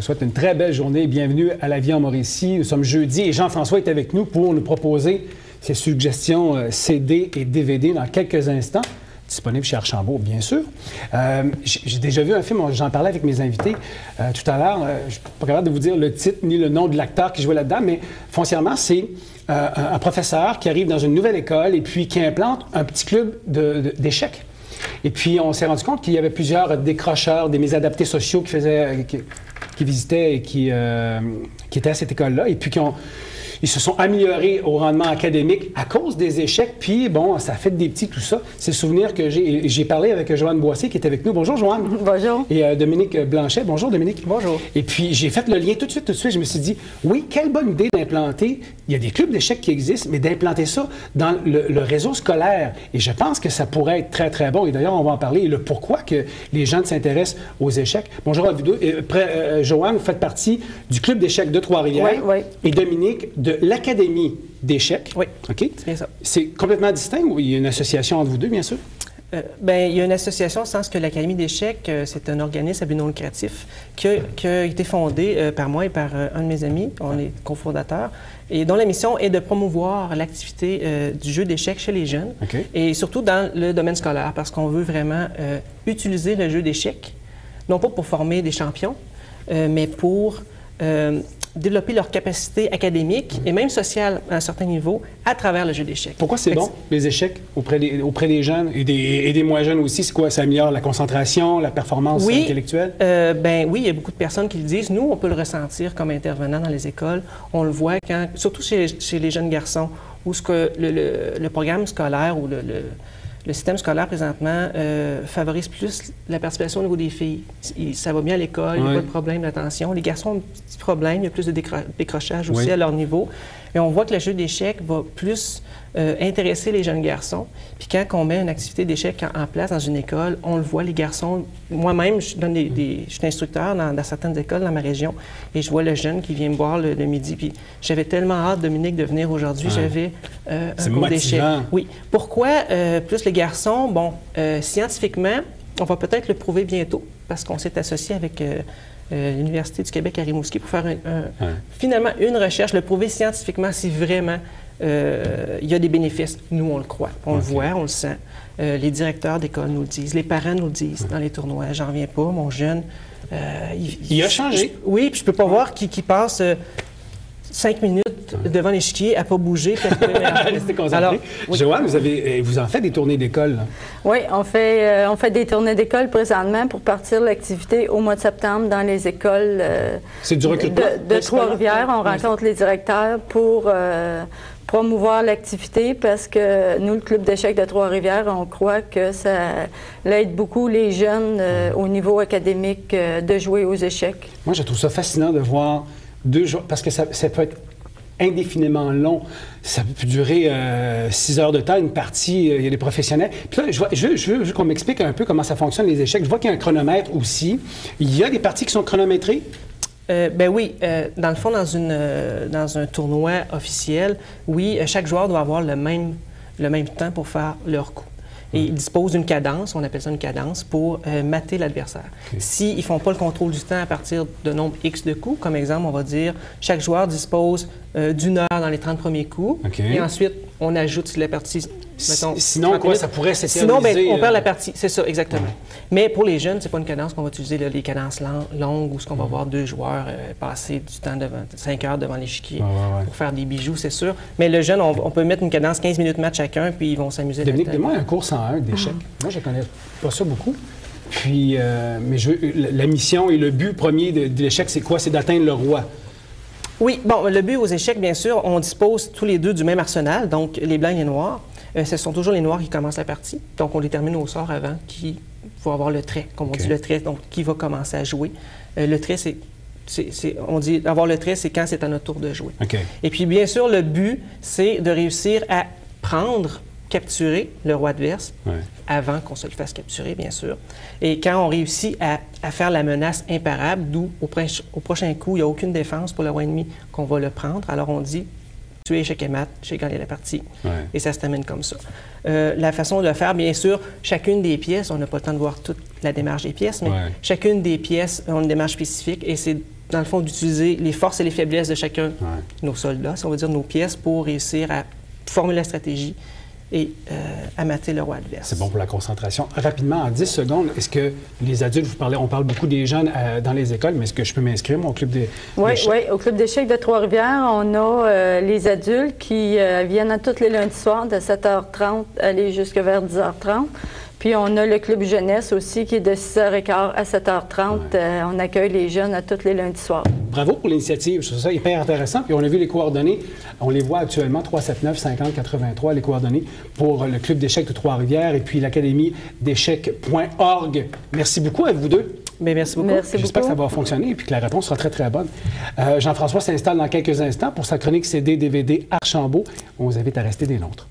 souhaite une très belle journée. Bienvenue à La Vie en Mauricie. Nous sommes jeudi et Jean-François est avec nous pour nous proposer ses suggestions CD et DVD dans quelques instants. Disponible chez Archambault, bien sûr. J'ai déjà vu un film, j'en parlais avec mes invités tout à l'heure. Je ne suis pas capable de vous dire le titre ni le nom de l'acteur qui jouait là-dedans, mais foncièrement, c'est un professeur qui arrive dans une nouvelle école et puis qui implante un petit club d'échecs. Et puis, on s'est rendu compte qu'il y avait plusieurs décrocheurs, des mésadaptés sociaux qui visitaient et qui étaient à cette école-là, et puis ils se sont améliorés au rendement académique à cause des échecs. Puis, bon, ça a fait des petits, tout ça. C'est le souvenir que j'ai. J'ai parlé avec Joanne Boissier qui est avec nous. Bonjour, Joanne. Bonjour. Et Dominique Blanchet. Bonjour, Dominique. Bonjour. Et puis, j'ai fait le lien tout de suite. Je me suis dit, oui, quelle bonne idée d'implanter. Il y a des clubs d'échecs qui existent, mais d'implanter ça dans le réseau scolaire. Et je pense que ça pourrait être très, très bon. Et d'ailleurs, on va en parler. Et le pourquoi que les gens s'intéressent aux échecs. Bonjour à vous deux. Joanne, vous faites partie du club d'échecs de Trois-Rivières. Oui, oui. Et Dominique, de l'Académie d'échecs. Oui, OK? c'est bien ça. C'est complètement distinct ou il y a une association entre vous deux, bien sûr? Bien, il y a une association au sens que l'Académie d'échecs, c'est un organisme à but non lucratif qui a été fondé par moi et par un de mes amis. On est cofondateurs. Et dont la mission est de promouvoir l'activité du jeu d'échecs chez les jeunes. Okay. Et surtout dans le domaine scolaire, parce qu'on veut vraiment utiliser le jeu d'échecs, non pas pour former des champions, mais pour développer leur capacité académique et même sociale à un certain niveau à travers le jeu d'échecs. Pourquoi c'est bon, les échecs, auprès des jeunes et des moins jeunes aussi? C'est quoi? Ça améliore la concentration, la performance intellectuelle? Oui, il y a beaucoup de personnes qui le disent. Nous, on peut le ressentir comme intervenant dans les écoles. On le voit surtout chez les jeunes garçons, où le programme scolaire ou le système scolaire, présentement, favorise plus la participation au niveau des filles. Ça va bien à l'école, il n'y a pas de problème d'attention. Les garçons ont un petit problème, il y a plus de décrochage aussi à leur niveau. Et on voit que le jeu d'échecs va plus intéresser les jeunes garçons. Puis quand on met une activité d'échecs en place dans une école, on le voit, les garçons... Moi-même, je suis instructeur dans certaines écoles dans ma région, et je vois le jeune qui vient me voir le midi. Puis j'avais tellement hâte, Dominique, de venir aujourd'hui. J'avais un cours d'échecs. Oui. Pourquoi plus les garçons? Bon, scientifiquement, on va peut-être le prouver bientôt, parce qu'on s'est associé avec... l'Université du Québec à Rimouski pour faire finalement une recherche, le prouver scientifiquement si vraiment il y a des bénéfices. Nous, on le croit, on le voit, on le sent. Les directeurs d'école nous le disent, les parents nous le disent dans les tournois. J'en reviens pas, mon jeune... il a changé. Oui, puis je peux pas voir qui passe 5 minutes devant l'échiquier à pas bouger. Restez concentré. Alors, oui. Joanne, vous en faites des tournées d'école? Oui, on fait des tournées d'école présentement pour partir l'activité au mois de septembre dans les écoles c'est du recrutement de Trois-Rivières. On rencontre les directeurs pour promouvoir l'activité parce que nous, le Club d'échecs de Trois-Rivières, on croit que ça aide beaucoup les jeunes au niveau académique de jouer aux échecs. Moi, je trouve ça fascinant de voir deux jours, parce que ça peut être indéfiniment long. Ça peut durer 6 heures de temps, une partie, il y a des professionnels. Puis là, je veux qu'on m'explique un peu comment ça fonctionne, les échecs. Je vois qu'il y a un chronomètre aussi. Il y a des parties qui sont chronométrées? Ben oui. Dans le fond, dans un tournoi officiel, oui, chaque joueur doit avoir le même temps pour faire leur coup. Et ils disposent d'une cadence, on appelle ça une cadence, pour mater l'adversaire. Okay. S'ils ne font pas le contrôle du temps à partir de nombre X de coups, comme exemple, on va dire, chaque joueur dispose d'1 heure dans les 30 premiers coups, et ensuite, on ajoute si la partie... Mettons, sinon, quoi, ça pourrait s'éterniser? Sinon, ben, on perd la partie. C'est ça, exactement. Ouais. Mais pour les jeunes, c'est pas une cadence qu'on va utiliser, là, les cadences longues, où on va voir 2 joueurs passer du temps 5 heures devant l'échiquier pour faire des bijoux, c'est sûr. Mais le jeune, on peut mettre une cadence 15 minutes match chacun, puis ils vont s'amuser. Dominique, donne-moi un cours 101 d'échecs. Moi, je connais pas ça beaucoup. Puis, mais la mission et le but premier de l'échec, c'est quoi? C'est d'atteindre le roi. Oui, bon, le but aux échecs, bien sûr, on dispose tous les deux du même arsenal, donc les blancs et les noirs. Ce sont toujours les noirs qui commencent la partie. Donc, on les termine au sort avant qui va avoir le trait, comme on dit le trait, donc qui va commencer à jouer. Le trait, on dit avoir le trait, c'est quand c'est à notre tour de jouer. Okay. Et puis, bien sûr, le but, c'est de réussir à capturer le roi adverse avant qu'on se le fasse capturer, bien sûr. Et quand on réussit à faire la menace imparable, d'où au prochain coup, il n'y a aucune défense pour le roi ennemi qu'on va le prendre, alors on dit tuer échec et mat, j'ai gagné la partie. Et ça se termine comme ça. La façon de le faire, bien sûr, chacune des pièces, on n'a pas le temps de voir toute la démarche des pièces, mais chacune des pièces a une démarche spécifique et c'est dans le fond, d'utiliser les forces et les faiblesses de chacun de nos soldats, si on veut dire nos pièces, pour réussir à former la stratégie et à mater le roi adverse. C'est bon pour la concentration. Rapidement, en 10 secondes, est-ce que les adultes, on parle beaucoup des jeunes dans les écoles, mais est-ce que je peux m'inscrire, mon club d'échecs? Oui, au club d'échecs de Trois-Rivières, on a les adultes qui viennent à tous les lundis soirs de 7h30 aller jusqu'à vers 10h30. Puis on a le club jeunesse aussi qui est de 6h15 à 7h30. On accueille les jeunes à tous les lundis soirs. Bravo pour l'initiative. Je trouve ça hyper intéressant. Puis on a vu les coordonnées. On les voit actuellement, 379-50-83, les coordonnées pour le club d'échecs de Trois-Rivières et puis l'académie d'échecs.org. Merci beaucoup à vous deux. Bien, merci beaucoup. J'espère que ça va fonctionner et puis que la réponse sera très, très bonne. Jean-François s'installe dans quelques instants pour sa chronique CD-DVD Archambault. On vous invite à rester des nôtres.